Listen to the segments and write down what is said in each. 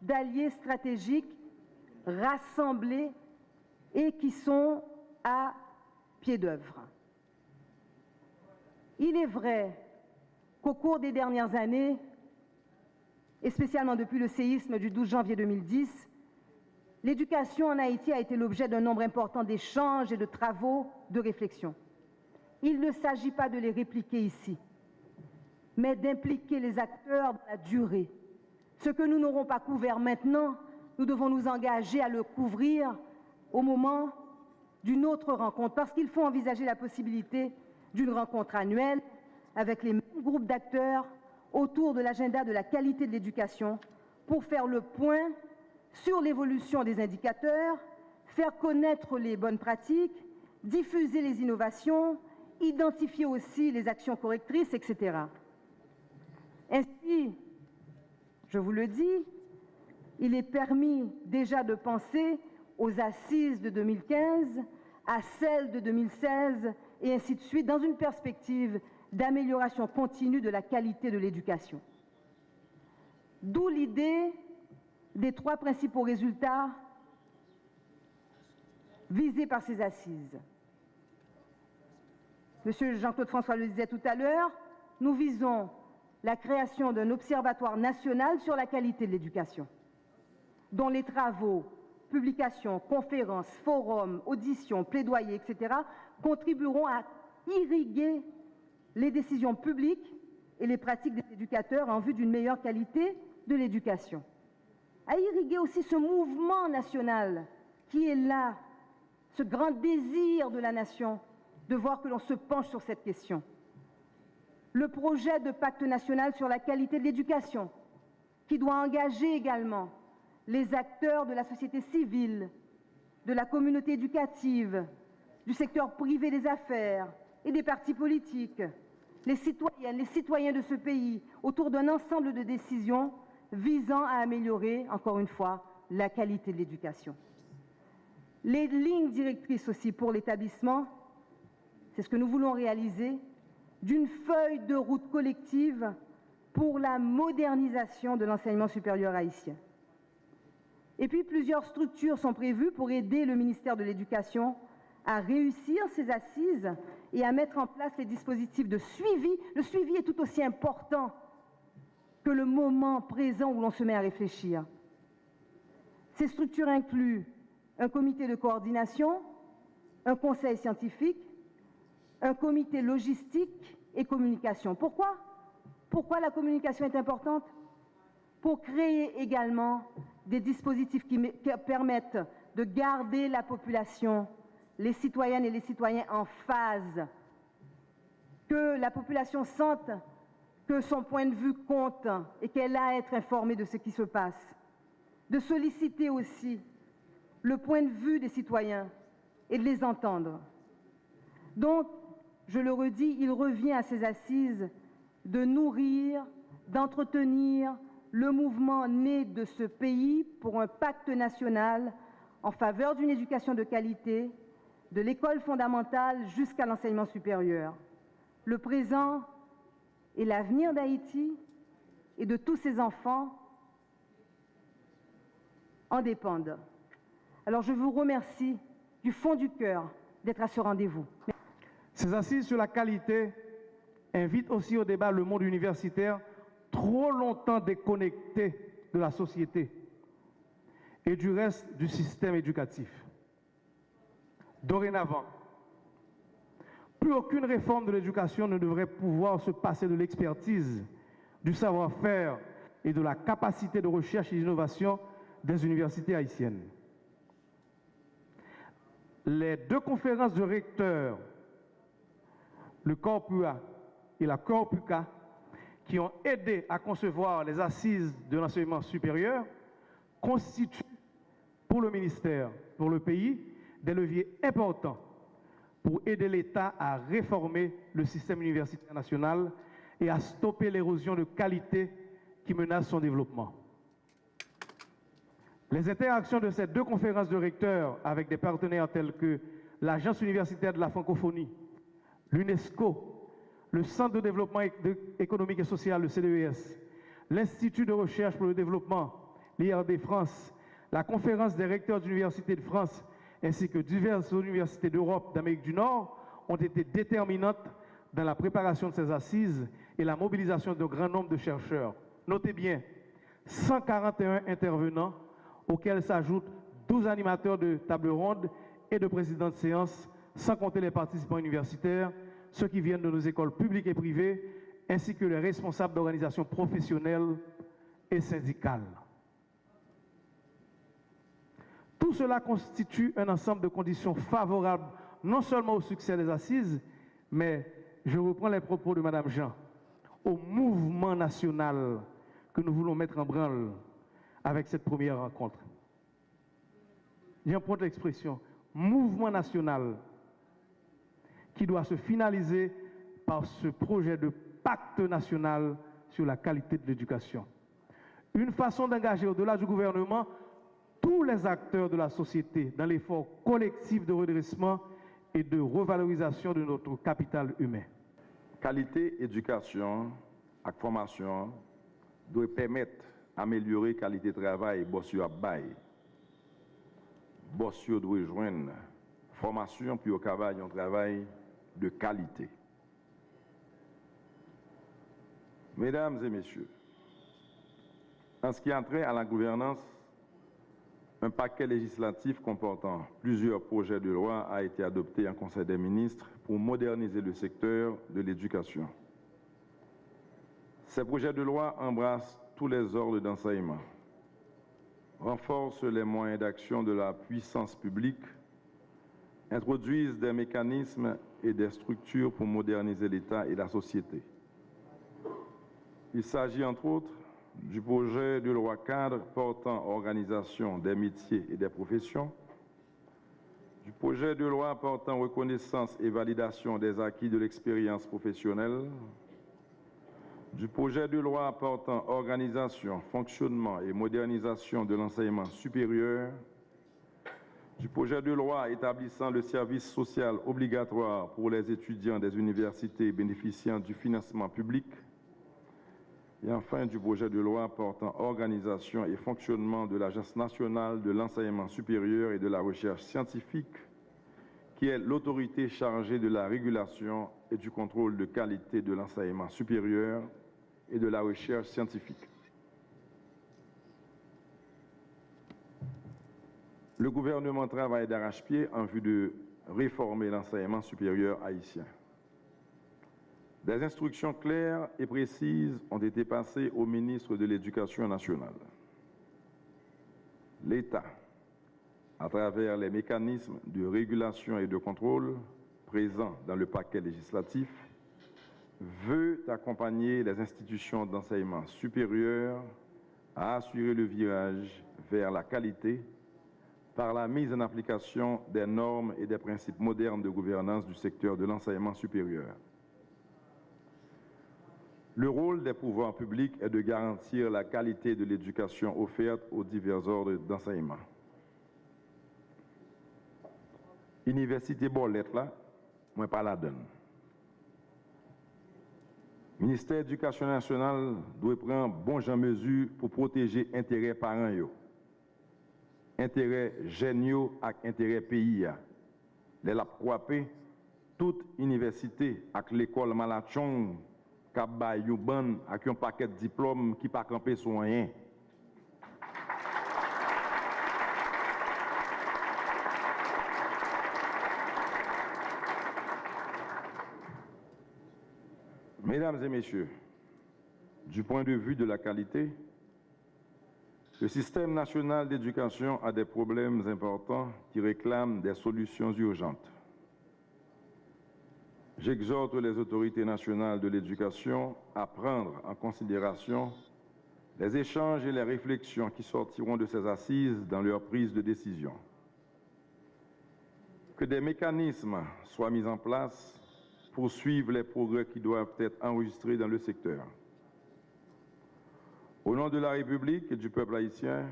d'alliés stratégiques rassemblés et qui sont à pied d'œuvre. Il est vrai qu'au cours des dernières années, et spécialement depuis le séisme du 12 janvier 2010, l'éducation en Haïti a été l'objet d'un nombre important d'échanges et de travaux de réflexion. Il ne s'agit pas de les répliquer ici, mais d'impliquer les acteurs dans la durée. Ce que nous n'aurons pas couvert maintenant, nous devons nous engager à le couvrir au moment d'une autre rencontre, parce qu'il faut envisager la possibilité d'une rencontre annuelle avec les mêmes groupes d'acteurs autour de l'agenda de la qualité de l'éducation pour faire le point sur l'évolution des indicateurs, faire connaître les bonnes pratiques, diffuser les innovations, identifier aussi les actions correctrices, etc. Ainsi, je vous le dis, il est permis déjà de penser aux assises de 2015, à celles de 2016, et ainsi de suite, dans une perspective d'amélioration continue de la qualité de l'éducation. D'où l'idée des 3 principaux résultats visés par ces assises. Monsieur Jean-Claude François le disait tout à l'heure, nous visons la création d'un observatoire national sur la qualité de l'éducation, dont les travaux, publications, conférences, forums, auditions, plaidoyers, etc., contribueront à irriguer les décisions publiques et les pratiques des éducateurs en vue d'une meilleure qualité de l'éducation. À irriguer aussi ce mouvement national qui est là, ce grand désir de la nation de voir que l'on se penche sur cette question. Le projet de pacte national sur la qualité de l'éducation, qui doit engager également les acteurs de la société civile, de la communauté éducative, du secteur privé des affaires et des partis politiques, les citoyennes, les citoyens de ce pays, autour d'un ensemble de décisions visant à améliorer, encore une fois, la qualité de l'éducation. Les lignes directrices aussi pour l'établissement, c'est ce que nous voulons réaliser, d'une feuille de route collective pour la modernisation de l'enseignement supérieur haïtien. Et puis plusieurs structures sont prévues pour aider le ministère de l'Éducation à réussir ces assises et à mettre en place les dispositifs de suivi. Le suivi est tout aussi important que le moment présent où l'on se met à réfléchir. Ces structures incluent un comité de coordination, un conseil scientifique, un comité logistique et communication. Pourquoi la communication est importante? Pour créer également des dispositifs qui permettent de garder la population, les citoyennes et les citoyens en phase, que la population sente que son point de vue compte et qu'elle a à être informée de ce qui se passe. De solliciter aussi le point de vue des citoyens et de les entendre. Donc, je le redis, il revient à ces assises de nourrir, d'entretenir le mouvement né de ce pays pour un pacte national en faveur d'une éducation de qualité, de l'école fondamentale jusqu'à l'enseignement supérieur. Le présent et l'avenir d'Haïti et de tous ses enfants en dépendent. Alors je vous remercie du fond du cœur d'être à ce rendez-vous. Ces assises sur la qualité invitent aussi au débat le monde universitaire, trop longtemps déconnecté de la société et du reste du système éducatif. Dorénavant, plus aucune réforme de l'éducation ne devrait pouvoir se passer de l'expertise, du savoir-faire et de la capacité de recherche et d'innovation des universités haïtiennes. Les 2 conférences de recteurs, le Corpua et la Corpuca, qui ont aidé à concevoir les assises de l'enseignement supérieur, constituent pour le ministère, pour le pays, des leviers importants pour aider l'État à réformer le système universitaire national et à stopper l'érosion de qualité qui menace son développement. Les interactions de ces 2 conférences de recteurs avec des partenaires tels que l'Agence universitaire de la francophonie, l'UNESCO, le Centre de développement économique et social, le CDES, l'Institut de recherche pour le développement l'IRD France, la Conférence des recteurs d'universités de France, ainsi que diverses universités d'Europe, d'Amérique du Nord, ont été déterminantes dans la préparation de ces assises et la mobilisation d'un grand nombre de chercheurs. Notez bien, 141 intervenants, auxquels s'ajoutent 12 animateurs de table ronde et de présidents de séance, sans compter les participants universitaires, ceux qui viennent de nos écoles publiques et privées, ainsi que les responsables d'organisations professionnelles et syndicales. Tout cela constitue un ensemble de conditions favorables non seulement au succès des assises, mais, je reprends les propos de Mme Jean, au mouvement national que nous voulons mettre en branle avec cette première rencontre. J'emprunte l'expression mouvement national qui doit se finaliser par ce projet de pacte national sur la qualité de l'éducation. Une façon d'engager au-delà du gouvernement tous les acteurs de la société dans l'effort collectif de redressement et de revalorisation de notre capital humain. Qualité éducation et formation doit permettre d'améliorer la qualité de travail bossio à bail. Bossio doit joindre formation puis au travail un travail de qualité. Mesdames et messieurs, en ce qui a trait à la gouvernance, un paquet législatif comportant plusieurs projets de loi a été adopté en Conseil des ministres pour moderniser le secteur de l'éducation. Ces projets de loi embrassent tous les ordres d'enseignement, renforcent les moyens d'action de la puissance publique, introduisent des mécanismes et des structures pour moderniser l'État et la société. Il s'agit entre autres du projet de loi cadre portant organisation des métiers et des professions, du projet de loi portant reconnaissance et validation des acquis de l'expérience professionnelle, du projet de loi portant organisation, fonctionnement et modernisation de l'enseignement supérieur, du projet de loi établissant le service social obligatoire pour les étudiants des universités bénéficiant du financement public, et enfin du projet de loi portant organisation et fonctionnement de l'Agence nationale de l'enseignement supérieur et de la recherche scientifique, qui est l'autorité chargée de la régulation et du contrôle de qualité de l'enseignement supérieur et de la recherche scientifique. Le gouvernement travaille d'arrache-pied en vue de réformer l'enseignement supérieur haïtien. Des instructions claires et précises ont été passées au ministre de l'Éducation nationale. L'État, à travers les mécanismes de régulation et de contrôle présents dans le paquet législatif, veut accompagner les institutions d'enseignement supérieur à assurer le virage vers la qualité par la mise en application des normes et des principes modernes de gouvernance du secteur de l'enseignement supérieur. Le rôle des pouvoirs publics est de garantir la qualité de l'éducation offerte aux divers ordres d'enseignement. Université Bolette là, moi pas la donne. Ministère de l'Éducation nationale doit prendre bon genre mesure pour protéger intérêts parents yo, intérêts jeunes yo et intérêts pays ya. Les la croiper toute université avec l'école Malachong cap bay yo ban avec un paquet de diplômes qui pas camper sur rien. Mesdames et messieurs, du point de vue de la qualité, le système national d'éducation a des problèmes importants qui réclament des solutions urgentes. J'exhorte les autorités nationales de l'éducation à prendre en considération les échanges et les réflexions qui sortiront de ces assises dans leur prise de décision. Que des mécanismes soient mis en place pour suivre les progrès qui doivent être enregistrés dans le secteur. Au nom de la République et du peuple haïtien,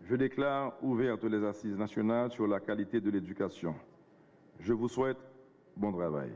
je déclare ouvertes les assises nationales sur la qualité de l'éducation. Je vous souhaite bon travail.